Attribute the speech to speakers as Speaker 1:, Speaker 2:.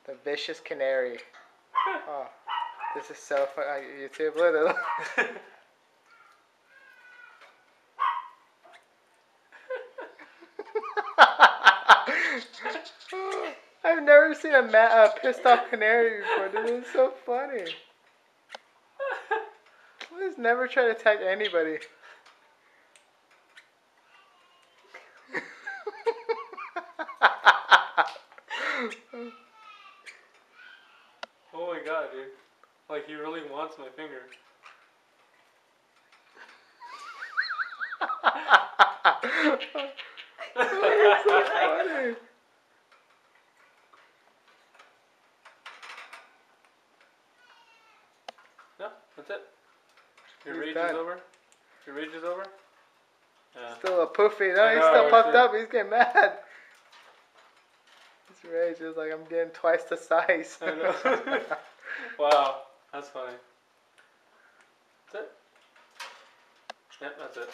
Speaker 1: The vicious canary. Oh, this is so fun. YouTube, look. I've never seen a pissed off canary before. This is so funny. He's never tried to attack anybody.
Speaker 2: Oh my god, dude. Like, he really wants my finger.
Speaker 1: That's so funny.
Speaker 2: No, that's it. Your
Speaker 1: He's
Speaker 2: rage
Speaker 1: done.
Speaker 2: is over? Your rage is over? Yeah.
Speaker 1: Still a poofy. No, he's still puffed up. He's getting mad. His rage is like, I'm getting twice the size.
Speaker 2: I know. Wow, that's funny. That's it? Yep, that's it.